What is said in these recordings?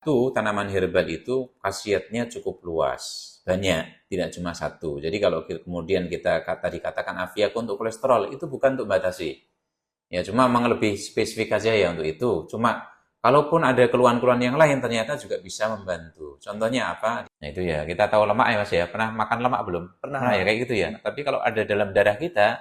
Itu tanaman herbal itu khasiatnya cukup luas, banyak, tidak cuma satu. Jadi kalau kemudian kita dikatakan Afiaco untuk kolesterol, itu bukan untuk batasi. Ya cuma memang lebih spesifik aja ya untuk itu. Cuma kalaupun ada keluhan-keluhan yang lain ternyata juga bisa membantu. Contohnya apa? Nah itu ya, kita tahu lemak ya Mas ya. Pernah makan lemak belum? Pernah, Pernah ya Mas. kayak gitu ya. Tapi kalau ada dalam darah kita,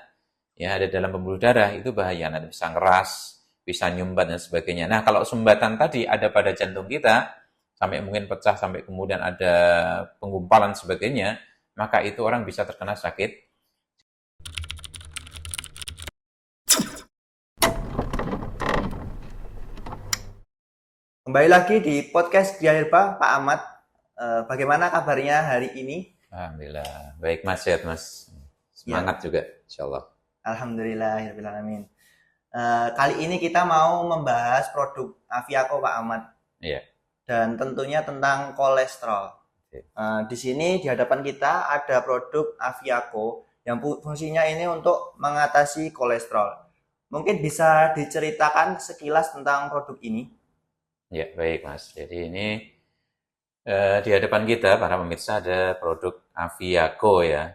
ya ada dalam pembuluh darah itu bahaya, nanti bisa ngeras, bisa nyumbat dan sebagainya. Nah kalau sumbatan tadi ada pada jantung kita sampai mungkin pecah sampai kemudian ada penggumpalan sebagainya, maka itu orang bisa terkena sakit. Kembali lagi di podcast Dia Herba, Pak Ahmad. Bagaimana kabarnya hari ini? Alhamdulillah baik Mas, sehat Mas, Ya, semangat juga Insya Allah. alhamdulillah. Kali ini kita mau membahas produk Aviaco, Pak Ahmad, Iya. dan tentunya tentang kolesterol. Di sini di hadapan kita ada produk Aviaco yang fungsinya ini untuk mengatasi kolesterol. Mungkin bisa diceritakan sekilas tentang produk ini? Ya, baik Mas. Jadi ini di hadapan kita para pemirsa ada produk Aviaco ya,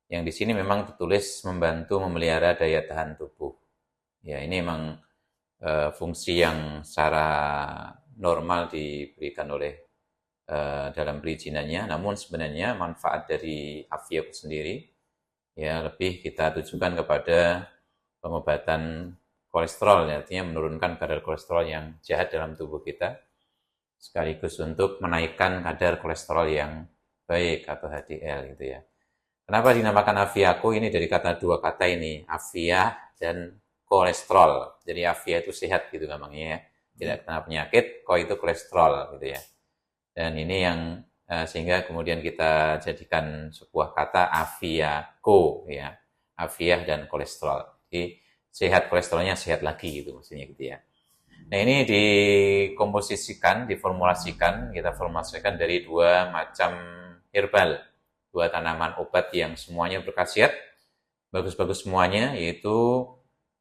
yang di sini memang tertulis membantu memelihara daya tahan tubuh. Ya, ini memang fungsi yang secara normal diberikan oleh dalam perizinannya. Namun sebenarnya manfaat dari Aviaco sendiri ya lebih kita tujukan kepada pengobatan kolesterol, ya, artinya menurunkan kadar kolesterol yang jahat dalam tubuh kita, sekaligus untuk menaikkan kadar kolesterol yang baik atau HDL gitu ya. Kenapa dinamakan Aviaco? Ini dari dua kata ini, Avia dan kolesterol. Jadi Avia itu sehat gitu gampangnya ya, tidak kena penyakit, ko itu kolesterol gitu ya. Dan ini yang sehingga kemudian kita jadikan sebuah kata Aviaco ya, Aviah dan kolesterol. Jadi sehat kolesterolnya sehat lagi gitu maksudnya gitu ya. Nah ini dikomposisikan, diformulasikan, kita formulasikan dari dua macam herbal, dua tanaman obat yang semuanya berkhasiat, bagus-bagus semuanya, yaitu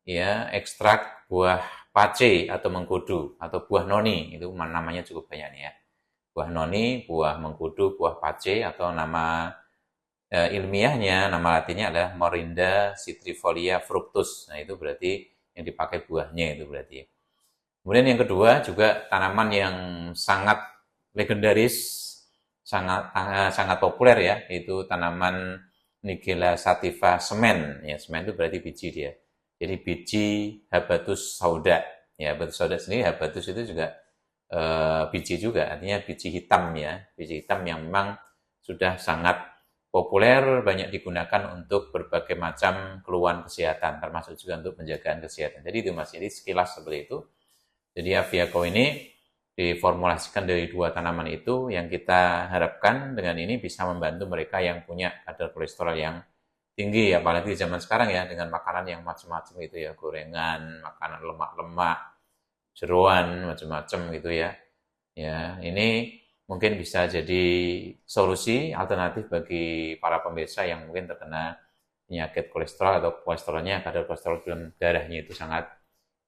ya ekstrak buah pace atau mengkudu atau buah noni, itu namanya cukup banyak nih ya. Buah noni, buah mengkudu, buah pace atau nama ilmiahnya, nama latinnya adalah Morinda citrifolia fructus. Nah itu berarti yang dipakai buahnya itu berarti. Kemudian yang kedua juga tanaman yang sangat legendaris, sangat populer ya, itu tanaman Nigella sativa semen. Ya, semen itu berarti biji dia. Jadi biji Habatus sauda. Ya, Habatus sauda sendiri, Habatus itu juga biji juga, artinya biji hitam ya, biji hitam yang memang sudah sangat populer, banyak digunakan untuk berbagai macam keluhan kesehatan, termasuk juga untuk penjagaan kesehatan. Jadi itu Mas, jadi sekilas seperti itu. Jadi Aviaco ini diformulasikan dari dua tanaman itu yang kita harapkan dengan ini bisa membantu mereka yang punya kadar kolesterol yang tinggi, apalagi di zaman sekarang ya, dengan makanan yang macam-macam itu ya, gorengan, makanan lemak-lemak, jeroan, macam-macam gitu ya. Ya, ini mungkin bisa jadi solusi alternatif bagi para pemirsa yang mungkin terkena penyakit kolesterol atau kolesterolnya, kadar kolesterol dalam darahnya itu sangat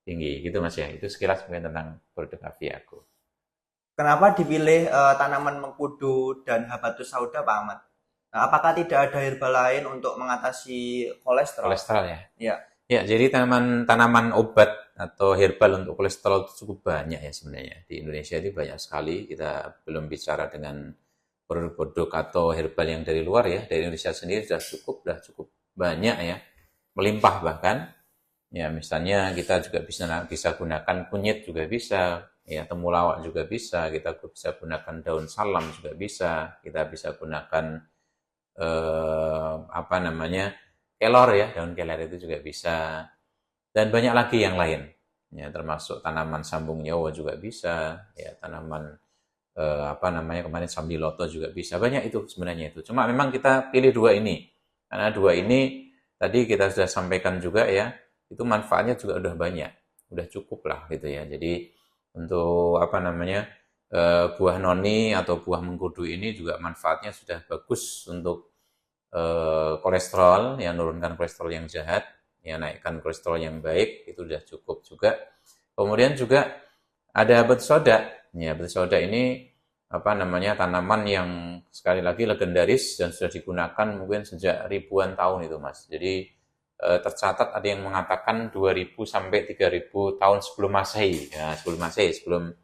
tinggi gitu Mas ya. Itu sekilas mungkin tentang produk Aviaco. Kenapa dipilih tanaman mengkudu dan habatus sauda, Pak Ahmad? Nah, apakah tidak ada herba lain untuk mengatasi kolesterol? Kolesterol ya. Ya, Ya, jadi tanaman obat atau herbal untuk kolesterol itu cukup banyak ya sebenarnya. Di Indonesia itu banyak sekali. Kita belum bicara dengan produk-produk atau herbal yang dari luar ya. Dari Indonesia sendiri sudah cukup banyak ya. Melimpah bahkan. Ya, misalnya kita juga bisa gunakan kunyit juga bisa, ya temulawak juga bisa, kita bisa gunakan daun salam juga bisa, kita bisa gunakan apa namanya kelor ya, daun kelor itu juga bisa, dan banyak lagi yang lain, ya termasuk tanaman sambung nyawa juga bisa, ya tanaman apa namanya kemarin sambiloto juga bisa, banyak itu sebenarnya itu. Cuma memang kita pilih dua ini, karena dua ini tadi kita sudah sampaikan juga ya, itu manfaatnya juga udah banyak, udah cukup lah gitu ya. Jadi untuk apa namanya buah noni atau buah mengkudu ini juga manfaatnya sudah bagus untuk kolesterol, yang menurunkan kolesterol yang jahat, yang naikkan kolesterol yang baik, itu sudah cukup juga. Kemudian juga ada habat soda. Ya, batu sauda ini apa namanya tanaman yang sekali lagi legendaris dan sudah digunakan mungkin sejak ribuan tahun itu, Mas. Jadi tercatat ada yang mengatakan 2000 sampai 3000 tahun sebelum Masehi. Ya, sebelum Masehi, sebelum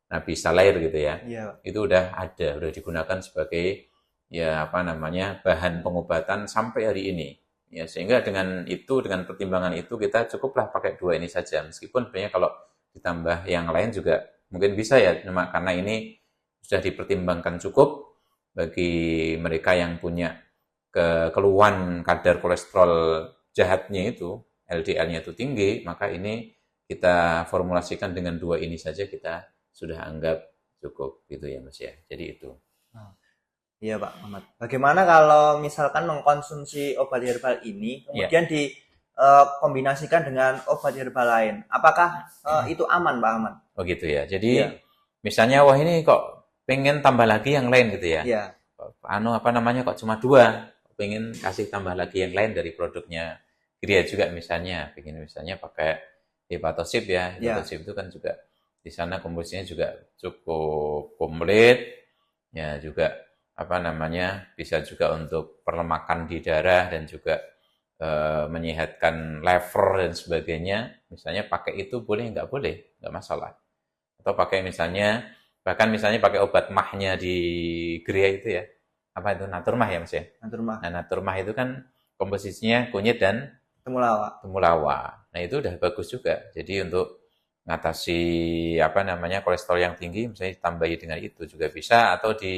Nabi Isa lahir gitu ya. Iya. Itu udah ada, udah digunakan sebagai ya apa namanya bahan pengobatan sampai hari ini. Ya, sehingga dengan itu, dengan pertimbangan itu kita cukuplah pakai dua ini saja. Meskipun sebenarnya kalau ditambah yang lain juga mungkin bisa ya, cuma karena ini sudah dipertimbangkan cukup bagi mereka yang punya keluhan kadar kolesterol jahatnya itu, LDL-nya itu tinggi, maka ini kita formulasikan dengan dua ini saja kita sudah anggap cukup gitu ya Mas ya. Jadi itu. Nah, iya Pak Ahmad. Bagaimana kalau misalkan mengkonsumsi obat herbal ini Ya. kemudian dikombinasikan dengan obat herbal lain? Apakah itu aman Pak Ahmad? Oh gitu ya. Jadi Iya. misalnya wah ini kok pengen tambah lagi yang lain gitu ya. Iya. Anu apa namanya kok cuma dua, pengen kasih tambah lagi yang lain dari produknya Gria juga misalnya, pengen misalnya pakai hepatosip ya. Iya. Hepatosip itu kan juga di sana komposisinya juga cukup komplit, ya juga apa namanya bisa juga untuk perlemakan di darah dan juga menyehatkan lever dan sebagainya. Misalnya pakai itu boleh boleh, nggak masalah. Atau pakai misalnya bahkan misalnya pakai obat mahnya di Gria itu ya, apa itu Naturmah ya Mas ya. Naturmah. Nah Naturmah itu kan komposisinya kunyit dan Temulawak. temulawak. Nah itu udah bagus juga. Jadi untuk ngatasi apa namanya kolesterol yang tinggi, misalnya ditambahi dengan itu juga bisa. Atau di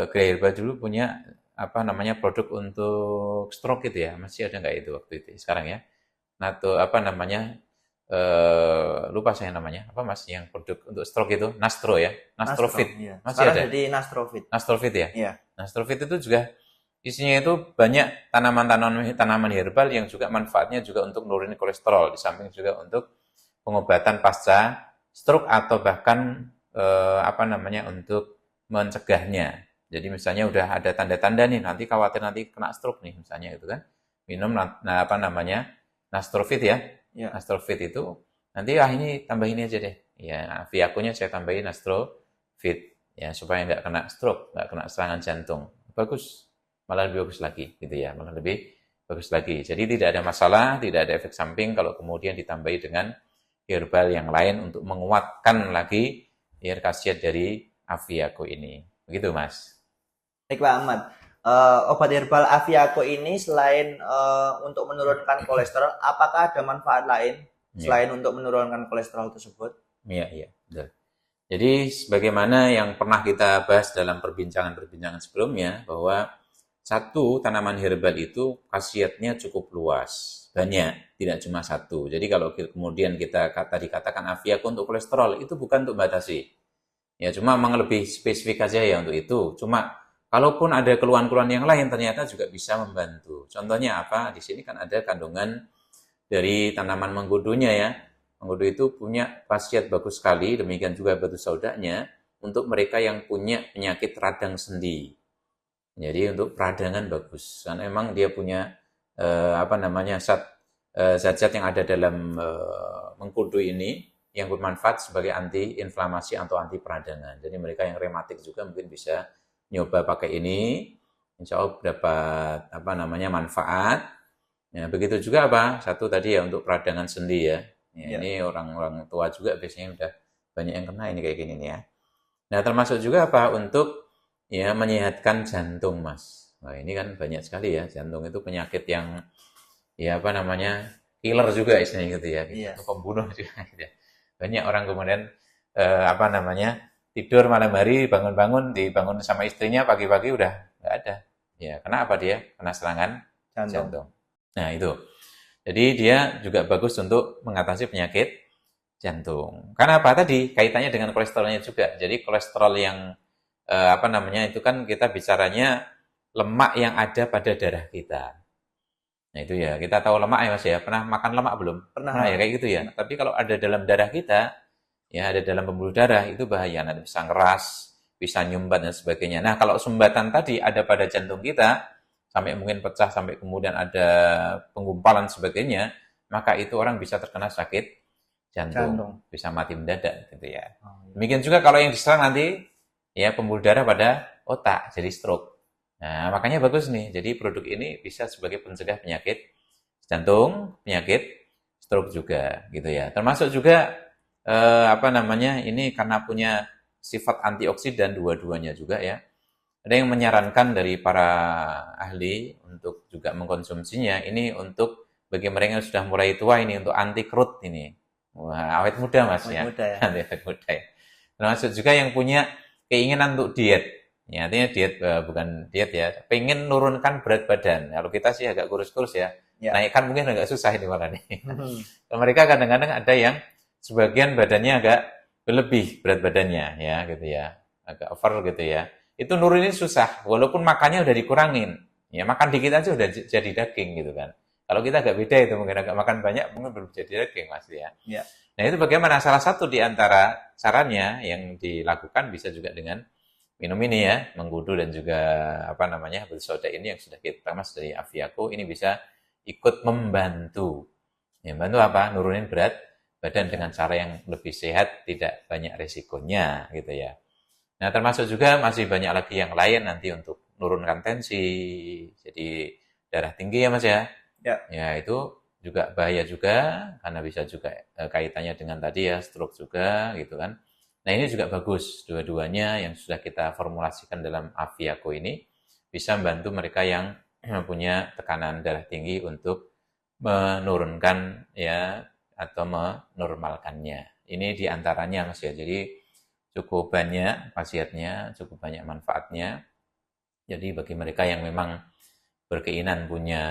Gria Herbal dulu punya apa namanya produk untuk stroke itu ya, masih ada nggak itu waktu itu sekarang ya? Nato apa namanya lupa saya namanya apa Mas yang produk untuk stroke itu Nastro ya, Nastrofit Iya. masih Sekarang ada jadi Nastrofit. Nastrofit ya. Iya. Nastrofit itu juga isinya itu banyak tanaman herbal yang juga manfaatnya juga untuk nurunin kolesterol, di samping juga untuk pengobatan pasca stroke atau bahkan apa namanya untuk mencegahnya. Jadi misalnya udah ada tanda-tanda nih nanti khawatir nanti kena stroke nih misalnya itu kan minum apa namanya Nastrofit ya. Iya. Nastrofit itu nanti ini tambah ini aja deh. Ya, Viaco-nya saya tambahin Nastrofit ya supaya nggak kena stroke, nggak kena serangan jantung. Bagus, malah lebih bagus lagi gitu ya, malah lebih bagus lagi. Jadi tidak ada masalah, tidak ada efek samping kalau kemudian ditambahi dengan herbal yang lain untuk menguatkan lagi khasiat dari Aviaco ini. Begitu Mas. Baik Pak Ahmad. Obat herbal Aviaco ini selain untuk menurunkan kolesterol, apakah ada manfaat lain selain untuk menurunkan kolesterol tersebut? Iya, iya, betul. Jadi sebagaimana yang pernah kita bahas dalam perbincangan-perbincangan sebelumnya bahwa satu tanaman herbal itu khasiatnya cukup luas, banyak, tidak cuma satu. Jadi kalau kemudian kita dikatakan Aviaco untuk kolesterol itu bukan untuk batasi. Ya cuma memang lebih spesifik aja ya untuk itu. Cuma kalaupun ada keluhan-keluhan yang lain ternyata juga bisa membantu. Contohnya apa? Di sini kan ada kandungan dari tanaman mengkudunya ya. Mengkudu itu punya khasiat bagus sekali, demikian juga batu saudanya untuk mereka yang punya penyakit radang sendi. Jadi untuk peradangan bagus, karena memang dia punya apa namanya zat-zat yang ada dalam mengkudu ini yang bermanfaat sebagai anti inflamasi atau anti peradangan. Jadi mereka yang rematik juga mungkin bisa nyoba pakai ini, insya Allah dapat apa namanya manfaat. Ya, begitu juga apa? Satu tadi ya untuk peradangan sendi ya. Ya, ini orang-orang tua juga biasanya udah banyak yang kena ini kayak gini nih ya. Nah, termasuk juga apa? Untuk ya menyehatkan jantung, Mas. Nah, ini kan banyak sekali ya. Jantung itu penyakit yang ya apa namanya? Killer juga istilahnya gitu ya. Iya. Pembunuh juga gitu ya. Banyak orang kemudian apa namanya? Tidur malam hari, dibangun sama istrinya pagi-pagi udah nggak ada. Ya, kenapa dia? Kena serangan jantung. Nah, itu. Jadi dia juga bagus untuk mengatasi penyakit jantung. Karena apa tadi? Kaitannya dengan kolesterolnya juga. Jadi kolesterol yang apa namanya itu kan kita bicaranya lemak yang ada pada darah kita. Nah itu ya, kita tahu lemak ya Mas ya. Pernah makan lemak belum? Pernah ya kayak gitu ya. Tapi kalau ada dalam darah kita, ya ada dalam pembuluh darah itu bahaya. Nanti bisa ngeras, bisa nyumbat dan sebagainya. Nah kalau sumbatan tadi ada pada jantung kita, sampai mungkin pecah, sampai kemudian ada penggumpalan sebagainya, maka itu orang bisa terkena sakit jantung. Bisa mati mendadak gitu ya. Oh, iya. Demikian juga kalau yang diserang nanti ya pembuluh darah pada otak, jadi stroke. Nah, makanya bagus nih. Jadi produk ini bisa sebagai pencegah penyakit jantung, penyakit stroke juga gitu ya. Termasuk juga apa namanya? Ini karena punya sifat antioksidan dua-duanya juga ya. Ada yang menyarankan dari para ahli untuk juga mengkonsumsinya ini untuk bagi mereka yang sudah mulai tua ini untuk anti kerut ini. Wah, awet muda Mas Awet ya. muda ya. Awet muda ya. Termasuk juga yang punya keinginan untuk diet. Ya, artinya diet bukan diet ya, pengen nurunkan berat badan. Kalau kita sih agak kurus-kurus ya, Ya. naikkan mungkin agak susah ini malah nih. Mereka kadang-kadang ada yang sebagian badannya agak berlebih berat badannya ya gitu ya, agak over gitu ya. Itu nurunin susah, walaupun makannya udah dikurangin. Ya makan dikit aja udah jadi daging gitu kan. Kalau kita agak beda itu mungkin agak makan banyak mungkin belum jadi daging Mas ya. Ya. Nah itu bagaimana salah satu di antara sarannya yang dilakukan bisa juga dengan minum ini ya, mengkudu dan juga apa namanya habis soda ini yang sudah kita mas dari Aviaco ini bisa ikut membantu. Ya, membantu apa? Nurunin berat badan dengan cara yang lebih sehat, tidak banyak resikonya gitu ya. Nah, termasuk juga masih banyak lagi yang lain nanti untuk menurunkan tensi, jadi darah tinggi ya Mas ya. Ya. Ya, itu juga bahaya juga karena bisa juga kaitannya dengan tadi ya stroke juga gitu kan. Nah, ini juga bagus dua-duanya yang sudah kita formulasikan dalam Aviaco ini bisa membantu mereka yang punya tekanan darah tinggi untuk menurunkan ya atau menormalkannya. Ini diantaranya Mas ya. Jadi cukup banyak khasiatnya, cukup banyak manfaatnya. Jadi bagi mereka yang memang berkeinginan punya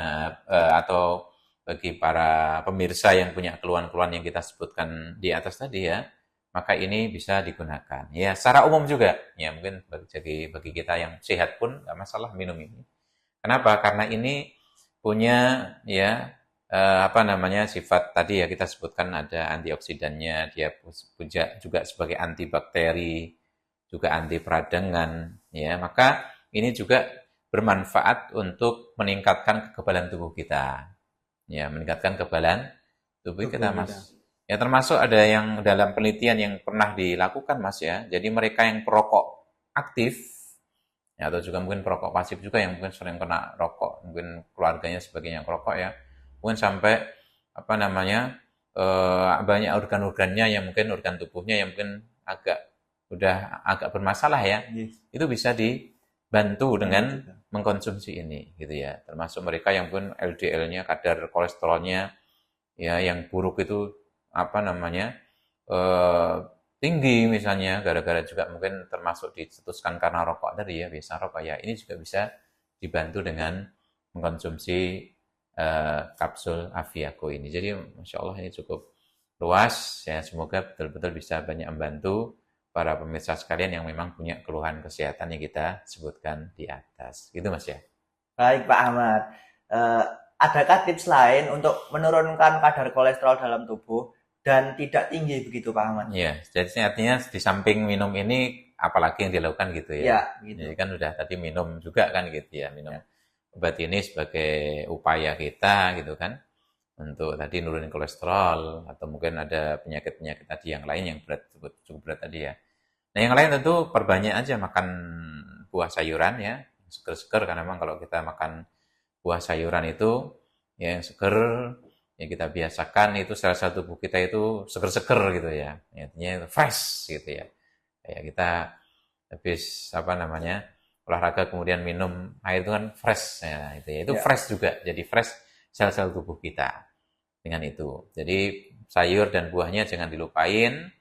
atau bagi para pemirsa yang punya keluhan-keluhan yang kita sebutkan di atas tadi ya, maka ini bisa digunakan. Ya, secara umum juga. Ya, mungkin bagi kita yang sehat pun nggak masalah minum ini. Kenapa? Karena ini punya ya apa namanya sifat tadi ya kita sebutkan ada antioksidannya, dia punya juga sebagai antibakteri, juga anti peradangan, ya maka ini juga bermanfaat untuk meningkatkan kekebalan tubuh kita, ya meningkatkan kekebalan tubuh kita Mas. Ya termasuk ada yang dalam penelitian yang pernah dilakukan Mas ya, jadi mereka yang perokok aktif ya, atau juga mungkin perokok pasif juga yang mungkin sering kena rokok, mungkin keluarganya sebagainya perokok ya, mungkin sampai apa namanya banyak organ-organnya yang mungkin organ tubuhnya yang mungkin udah agak bermasalah ya, itu bisa dibantu dengan mengkonsumsi ini gitu ya, termasuk mereka yang pun LDL-nya kadar kolesterolnya ya yang buruk itu apa namanya tinggi misalnya gara-gara juga mungkin termasuk dicetuskan karena rokok tadi ya, biasa rokok ya, ini juga bisa dibantu dengan mengkonsumsi kapsul Aviaco ini. Jadi Masya Allah ini cukup luas ya, semoga betul-betul bisa banyak membantu para pemirsa sekalian yang memang punya keluhan kesehatan yang kita sebutkan di atas. Gitu Mas ya. Baik Pak Ahmad. Adakah tips lain untuk menurunkan kadar kolesterol dalam tubuh dan tidak tinggi begitu Pak Ahmad? Iya, jadi artinya di samping minum ini apalagi yang dilakukan gitu ya. Ya, gitu. Jadi kan udah tadi minum juga kan gitu ya, minum obat ini sebagai upaya kita gitu kan untuk tadi nurunin kolesterol atau mungkin ada penyakit-penyakit tadi yang lain yang berat cukup berat tadi ya. Nah, yang lain tentu perbanyak aja makan buah sayuran ya, seger-seger karena memang kalau kita makan buah sayuran itu ya yang seger yang kita biasakan itu sel-sel tubuh kita itu seger-seger gitu ya. Artinya itu fresh gitu ya. Kayak kita habis apa namanya? Olahraga kemudian minum air itu kan fresh ya itu ya. Itu fresh juga. Jadi fresh sel-sel tubuh kita dengan itu. Jadi sayur dan buahnya jangan dilupain.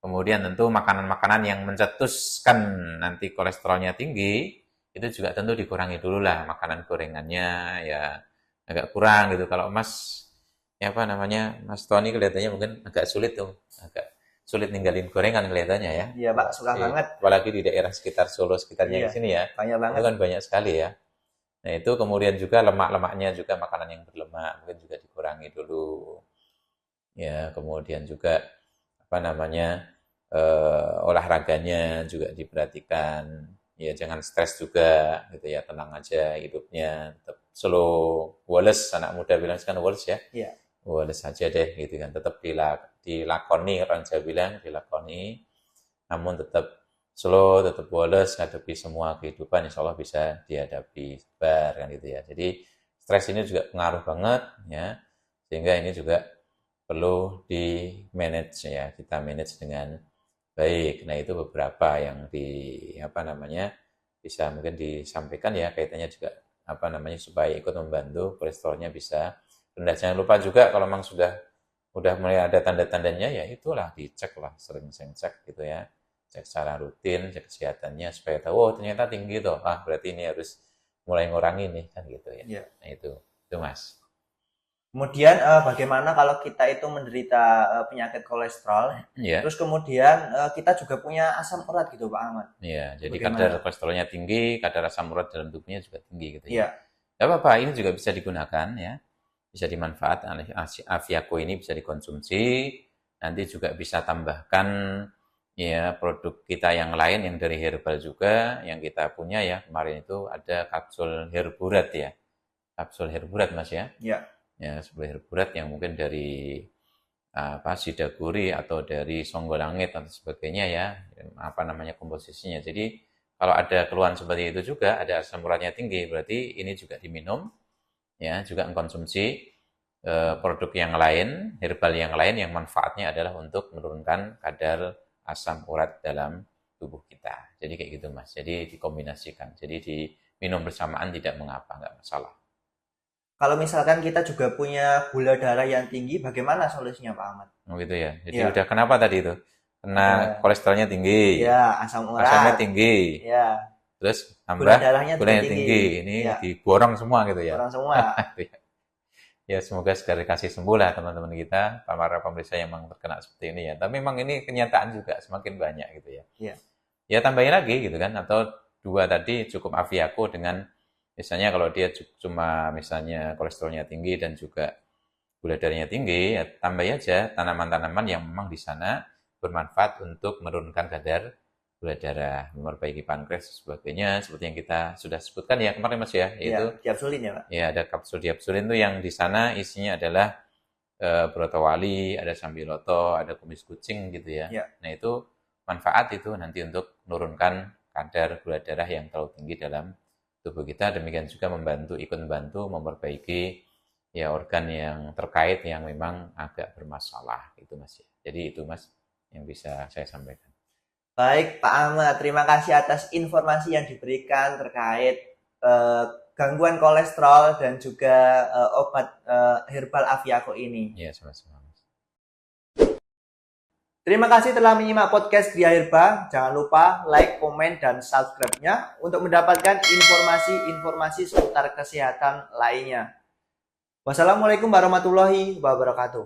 Kemudian tentu makanan-makanan yang mencetuskan nanti kolesterolnya tinggi, itu juga tentu dikurangi dulu lah makanan gorengannya ya agak kurang gitu. Kalau Mas ya apa namanya Mas Tony kelihatannya mungkin agak sulit tuh, agak sulit ninggalin gorengan kelihatannya ya. Iya Pak, suka banget. Apalagi di daerah sekitar Solo sekitarnya di sini ya. Banyak banget. Itu kan banyak sekali ya. Nah itu kemudian juga lemak-lemaknya juga makanan yang berlemak mungkin juga dikurangi dulu. Ya kemudian juga apa namanya olahraganya juga diperhatikan. Ya jangan stres juga gitu ya, tenang aja hidupnya, tetap slow. Wallace anak muda bilang kan Wallace ya. Iya. boleh saja deh gitu kan, tetap dilakoni, orang Jawa bilang dilakoni, namun tetap slow, tetap woles, ngadepi semua kehidupan, insya Allah bisa dihadapi sabar kan gitu ya. Jadi stres ini juga pengaruh banget ya, sehingga ini juga perlu di manage ya, kita manage dengan baik. Nah itu beberapa yang bisa mungkin disampaikan ya, kaitannya juga supaya ikut membantu kolesterolnya bisa rendah. Jangan lupa juga kalau memang udah mulai ada tanda-tandanya, ya itulah dicek lah, sering-sering cek gitu ya, cek secara rutin, cek kesehatannya supaya tahu, oh ternyata tinggi tuh, berarti ini harus mulai ngurangi nih kan gitu ya. Iya. Nah itu Mas. Kemudian bagaimana kalau kita itu menderita penyakit kolesterol, Iya. terus kemudian kita juga punya asam urat gitu Pak Ahmad. Iya, jadi Bagaimana? kadar kolesterolnya tinggi, kadar asam urat dalam tubuhnya juga tinggi gitu ya. Iya, Gak apa-apa, ini juga bisa digunakan ya. Bisa dimanfaatkan. Aviaco ini bisa dikonsumsi. Nanti juga bisa tambahkan ya produk kita yang lain yang dari herbal juga, yang kita punya ya. Kemarin itu ada kapsul herburat ya. Kapsul herburat Mas ya. iya. Ya, kapsul herburat yang mungkin dari sidaguri atau dari songgolangit atau sebagainya ya, komposisinya. Jadi kalau ada keluhan seperti itu juga, ada asam uratnya tinggi, berarti ini juga diminum, ya, juga mengkonsumsi produk yang lain, herbal yang lain yang manfaatnya adalah untuk menurunkan kadar asam urat dalam tubuh kita. Jadi kayak gitu Mas. Jadi dikombinasikan. Jadi diminum bersamaan tidak mengapa, nggak masalah. Kalau misalkan kita juga punya gula darah yang tinggi, bagaimana solusinya Pak Ahmad? Oh gitu ya. Jadi Iya. udah kenapa tadi itu? Kena kolesterolnya tinggi, Iya, asam asamnya urat. tinggi, Iya, terus tambah gula darahnya juga gulanya tinggi. tinggi. Ini Iya, diborong semua gitu ya. orang semua. Ya semoga segera dikasih sembuh lah teman-teman kita, para pemirsa yang memang terkena seperti ini ya. Tapi memang ini kenyataan juga semakin banyak gitu ya. Iya. Ya tambahin lagi gitu kan, atau dua tadi cukup Aviaco dengan misalnya kalau dia cuma misalnya kolesterolnya tinggi dan juga gula darahnya tinggi, ya tambah aja tanaman-tanaman yang memang di sana bermanfaat untuk menurunkan kadar gula darah, memperbaiki pankreas dan sebagainya, seperti yang kita sudah sebutkan ya kemarin Mas ya, yaitu Iya, diabsulin ya Pak. ya ada kapsul diabsulin itu yang di sana isinya adalah brotowali, ada sambiloto, ada kumis kucing gitu ya. Iya. Nah itu manfaat itu nanti untuk menurunkan kadar gula darah yang terlalu tinggi dalam tubuh kita. Demikian juga ikut membantu memperbaiki ya organ yang terkait yang memang agak bermasalah gitu Mas ya. Jadi itu Mas yang bisa saya sampaikan. Baik Pak Ahmad, terima kasih atas informasi yang diberikan terkait gangguan kolesterol dan juga obat herbal Aviaco ini. Iya, sama-sama Mas. Terima kasih telah menyimak podcast Gria Herba. Jangan lupa like, komen, dan subscribe-nya untuk mendapatkan informasi-informasi seputar kesehatan lainnya. Wassalamualaikum warahmatullahi wabarakatuh.